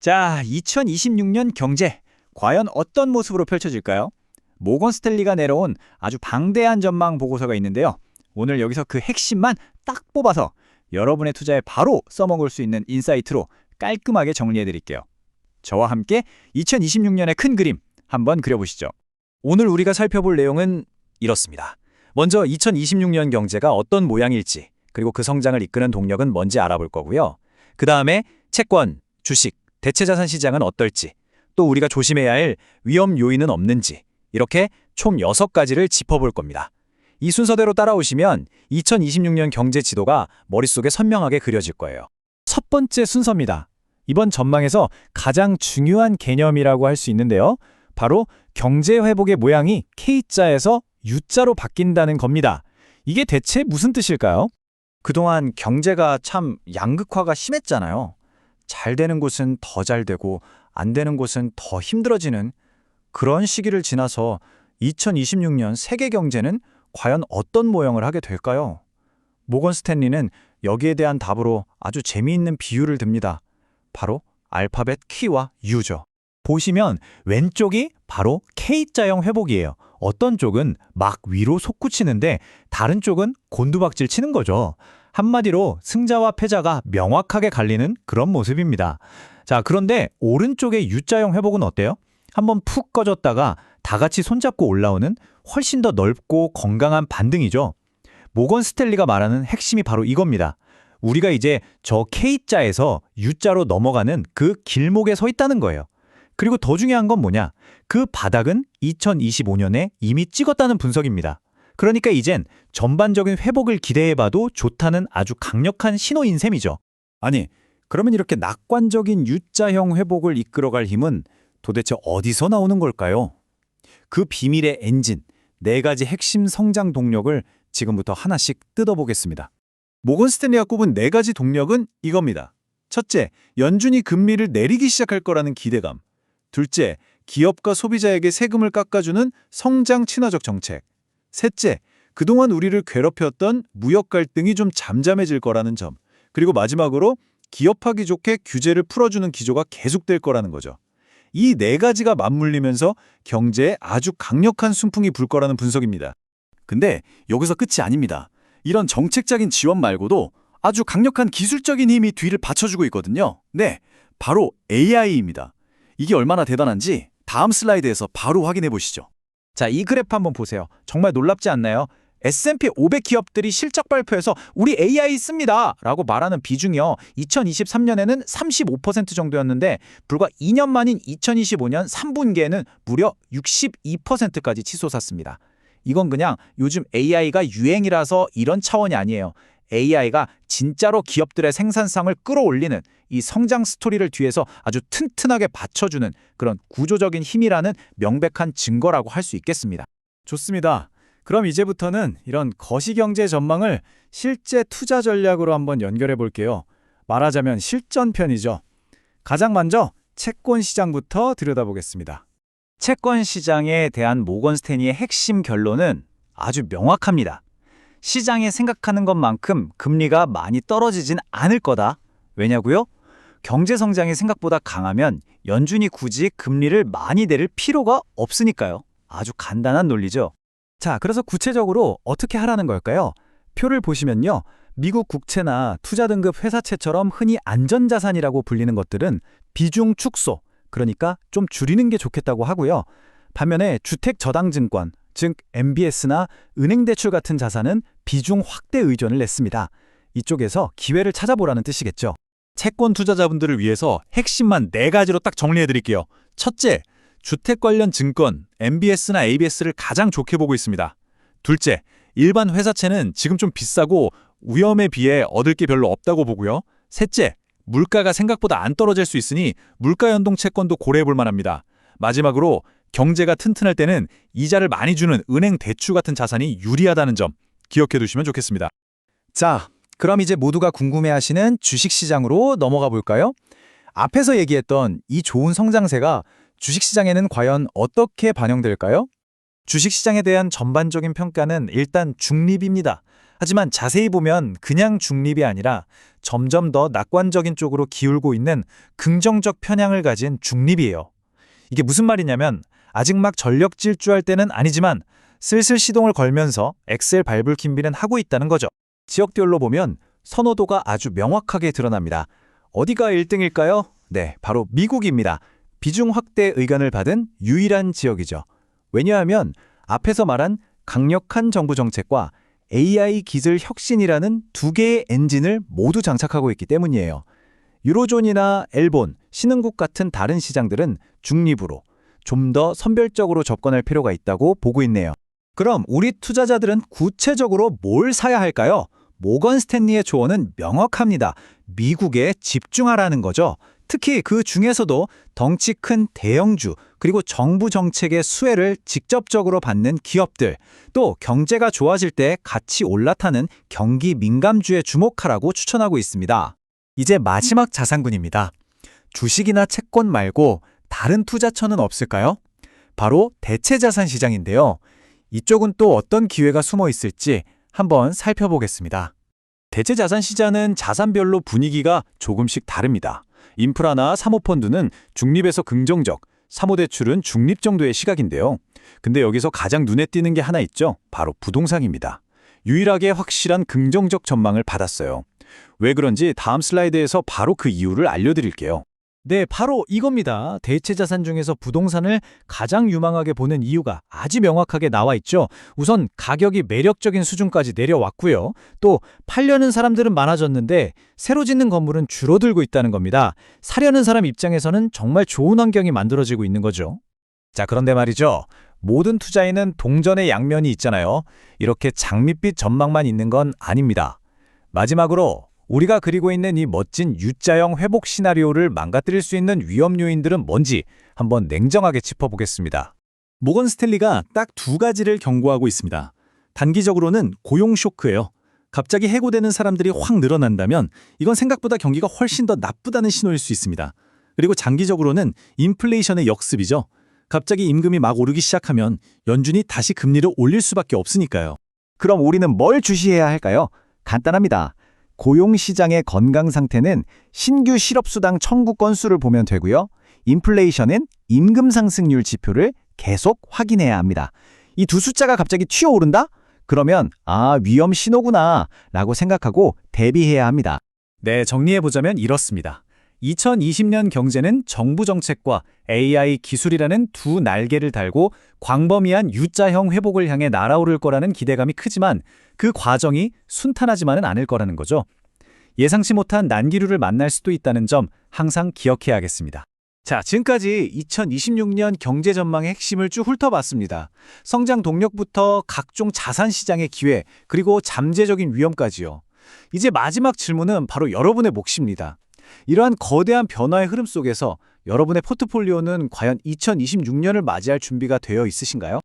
자, 2026년 경제 과연 어떤 모습으로 펼쳐질까요? 모건 스탠리가 내려온 아주 방대한 전망 보고서가 있는데요. 오늘 여기서 그 핵심만 딱 뽑아서 여러분의 투자에 바로 써먹을 수 있는 인사이트로 깔끔하게 정리해 드릴게요. 저와 함께 2026년의 큰 그림 한번 그려보시죠. 오늘 우리가 살펴볼 내용은 이렇습니다. 먼저 2026년 경제가 어떤 모양일지, 그리고 그 성장을 이끄는 동력은 뭔지 알아볼 거고요. 그 다음에 채권, 주식, 대체자산 시장은 어떨지, 또 우리가 조심해야 할 위험 요인은 없는지, 이렇게 총 6가지를 짚어볼 겁니다. 이 순서대로 따라오시면 2026년 경제 지도가 머릿속에 선명하게 그려질 거예요. 첫 번째 순서입니다. 이번 전망에서 가장 중요한 개념이라고 할 수 있는데요. 바로 경제 회복의 모양이 K자에서 U자로 바뀐다는 겁니다. 이게 대체 무슨 뜻일까요? 그동안 경제가 참 양극화가 심했잖아요. 잘 되는 곳은 더 잘 되고 안 되는 곳은 더 힘들어지는 그런 시기를 지나서 2026년 세계 경제는 과연 어떤 모형을 하게 될까요? 모건 스탠리는 여기에 대한 답으로 아주 재미있는 비유를 듭니다. 바로 알파벳 K와 U죠. 보시면 왼쪽이 바로 K자형 회복이에요. 어떤 쪽은 막 위로 솟구치는데 다른 쪽은 곤두박질 치는 거죠. 한마디로 승자와 패자가 명확하게 갈리는 그런 모습입니다. 자, 그런데 오른쪽의 U자형 회복은 어때요? 한번 푹 꺼졌다가 다 같이 손잡고 올라오는 훨씬 더 넓고 건강한 반등이죠. 모건 스탠리가 말하는 핵심이 바로 이겁니다. 우리가 이제 저 K자에서 U자로 넘어가는 그 길목에 서 있다는 거예요. 그리고 더 중요한 건 뭐냐? 그 바닥은 2025년에 이미 찍었다는 분석입니다. 그러니까 이젠 전반적인 회복을 기대해봐도 좋다는 아주 강력한 신호인 셈이죠. 아니, 그러면 이렇게 낙관적인 U자형 회복을 이끌어갈 힘은 도대체 어디서 나오는 걸까요? 그 비밀의 엔진, 4가지 핵심 성장 동력을 지금부터 하나씩 뜯어보겠습니다. 모건 스탠리가 꼽은 4가지 동력은 이겁니다. 첫째, 연준이 금리를 내리기 시작할 거라는 기대감. 둘째, 기업과 소비자에게 세금을 깎아주는 성장 친화적 정책. 셋째, 그동안 우리를 괴롭혔던 무역 갈등이 좀 잠잠해질 거라는 점. 그리고 마지막으로 기업하기 좋게 규제를 풀어주는 기조가 계속될 거라는 거죠. 이 4가지가 맞물리면서 경제에 아주 강력한 순풍이 불 거라는 분석입니다. 근데 여기서 끝이 아닙니다. 이런 정책적인 지원 말고도 아주 강력한 기술적인 힘이 뒤를 받쳐주고 있거든요. 네, 바로 AI입니다. 이게 얼마나 대단한지 다음 슬라이드에서 바로 확인해 보시죠. 자, 이 그래프 한번 보세요. 정말 놀랍지 않나요? S&P 500 기업들이 실적 발표에서 우리 AI 씁니다 라고 말하는 비중이요. 2023년에는 35% 정도였는데 불과 2년 만인 2025년 3분기에는 무려 62%까지 치솟았습니다. 이건 그냥 요즘 AI가 유행이라서 이런 차원이 아니에요. AI가 진짜로 기업들의 생산성을 끌어올리는 이 성장 스토리를 뒤에서 아주 튼튼하게 받쳐주는 그런 구조적인 힘이라는 명백한 증거라고 할 수 있겠습니다. 좋습니다. 그럼 이제부터는 이런 거시경제 전망을 실제 투자 전략으로 한번 연결해 볼게요. 말하자면 실전편이죠. 가장 먼저 채권 시장부터 들여다보겠습니다. 채권 시장에 대한 모건 스탠리의 핵심 결론은 아주 명확합니다. 시장이 생각하는 것만큼 금리가 많이 떨어지진 않을 거다. 왜냐고요? 경제 성장이 생각보다 강하면 연준이 굳이 금리를 많이 내릴 필요가 없으니까요. 아주 간단한 논리죠. 자, 그래서 구체적으로 어떻게 하라는 걸까요? 표를 보시면요. 미국 국채나 투자 등급 회사채처럼 흔히 안전자산이라고 불리는 것들은 비중 축소, 그러니까 좀 줄이는 게 좋겠다고 하고요. 반면에 주택저당증권, 즉 MBS나 은행대출 같은 자산은 비중 확대 의존을 냈습니다. 이쪽에서 기회를 찾아보라는 뜻이겠죠. 채권 투자자분들을 위해서 핵심만 4가지로 딱 정리해 드릴게요. 첫째, 주택 관련 증권, MBS나 ABS를 가장 좋게 보고 있습니다. 둘째, 일반 회사채는 지금 좀 비싸고 위험에 비해 얻을 게 별로 없다고 보고요. 셋째, 물가가 생각보다 안 떨어질 수 있으니 물가 연동 채권도 고려해 볼 만합니다. 마지막으로 경제가 튼튼할 때는 이자를 많이 주는 은행 대출 같은 자산이 유리하다는 점 기억해 두시면 좋겠습니다. 자, 그럼 이제 모두가 궁금해하시는 주식시장으로 넘어가 볼까요? 앞에서 얘기했던 이 좋은 성장세가 주식시장에는 과연 어떻게 반영될까요? 주식시장에 대한 전반적인 평가는 일단 중립입니다. 하지만 자세히 보면 그냥 중립이 아니라 점점 더 낙관적인 쪽으로 기울고 있는 긍정적 편향을 가진 중립이에요. 이게 무슨 말이냐면 아직 막 전력 질주할 때는 아니지만 슬슬 시동을 걸면서 엑셀 밟을 준비는 하고 있다는 거죠. 지역별로 보면 선호도가 아주 명확하게 드러납니다. 어디가 1등일까요? 네, 바로 미국입니다. 비중 확대 의견을 받은 유일한 지역이죠. 왜냐하면 앞에서 말한 강력한 정부 정책과 AI 기술 혁신이라는 두 개의 엔진을 모두 장착하고 있기 때문이에요. 유로존이나 일본, 신흥국 같은 다른 시장들은 중립으로 좀 더 선별적으로 접근할 필요가 있다고 보고 있네요. 그럼 우리 투자자들은 구체적으로 뭘 사야 할까요? 모건 스탠리의 조언은 명확합니다. 미국에 집중하라는 거죠. 특히 그 중에서도 덩치 큰 대형주, 그리고 정부 정책의 수혜를 직접적으로 받는 기업들, 또 경제가 좋아질 때 같이 올라타는 경기 민감주에 주목하라고 추천하고 있습니다. 이제 마지막 자산군입니다. 주식이나 채권 말고 다른 투자처는 없을까요? 바로 대체자산 시장인데요. 이쪽은 또 어떤 기회가 숨어 있을지 한번 살펴보겠습니다. 대체자산 시장은 자산별로 분위기가 조금씩 다릅니다. 인프라나 사모펀드는 중립에서 긍정적, 사모대출은 중립 정도의 시각인데요. 근데 여기서 가장 눈에 띄는 게 하나 있죠. 바로 부동산입니다. 유일하게 확실한 긍정적 전망을 받았어요. 왜 그런지 다음 슬라이드에서 바로 그 이유를 알려드릴게요. 네, 바로 이겁니다. 대체자산 중에서 부동산을 가장 유망하게 보는 이유가 아주 명확하게 나와 있죠. 우선 가격이 매력적인 수준까지 내려왔고요. 또 팔려는 사람들은 많아졌는데 새로 짓는 건물은 줄어들고 있다는 겁니다. 사려는 사람 입장에서는 정말 좋은 환경이 만들어지고 있는 거죠. 자, 그런데 말이죠. 모든 투자에는 동전의 양면이 있잖아요. 이렇게 장밋빛 전망만 있는 건 아닙니다. 마지막으로 우리가 그리고 있는 이 멋진 U자형 회복 시나리오를 망가뜨릴 수 있는 위험 요인들은 뭔지 한번 냉정하게 짚어보겠습니다. 모건 스탠리가 딱 두 가지를 경고하고 있습니다. 단기적으로는 고용 쇼크예요. 갑자기 해고되는 사람들이 확 늘어난다면 이건 생각보다 경기가 훨씬 더 나쁘다는 신호일 수 있습니다. 그리고 장기적으로는 인플레이션의 역습이죠. 갑자기 임금이 막 오르기 시작하면 연준이 다시 금리를 올릴 수밖에 없으니까요. 그럼 우리는 뭘 주시해야 할까요? 간단합니다. 고용시장의 건강 상태는 신규 실업수당 청구 건수를 보면 되고요. 인플레이션은 임금 상승률 지표를 계속 확인해야 합니다. 이 두 숫자가 갑자기 튀어오른다? 그러면 위험 신호구나 라고 생각하고 대비해야 합니다. 네, 정리해보자면 이렇습니다. 2020년 경제는 정부 정책과 AI 기술이라는 두 날개를 달고 광범위한 U자형 회복을 향해 날아오를 거라는 기대감이 크지만 그 과정이 순탄하지만은 않을 거라는 거죠. 예상치 못한 난기류를 만날 수도 있다는 점 항상 기억해야겠습니다. 자, 지금까지 2026년 경제 전망의 핵심을 쭉 훑어봤습니다. 성장 동력부터 각종 자산 시장의 기회, 그리고 잠재적인 위험까지요. 이제 마지막 질문은 바로 여러분의 몫입니다. 이러한 거대한 변화의 흐름 속에서 여러분의 포트폴리오는 과연 2026년을 맞이할 준비가 되어 있으신가요?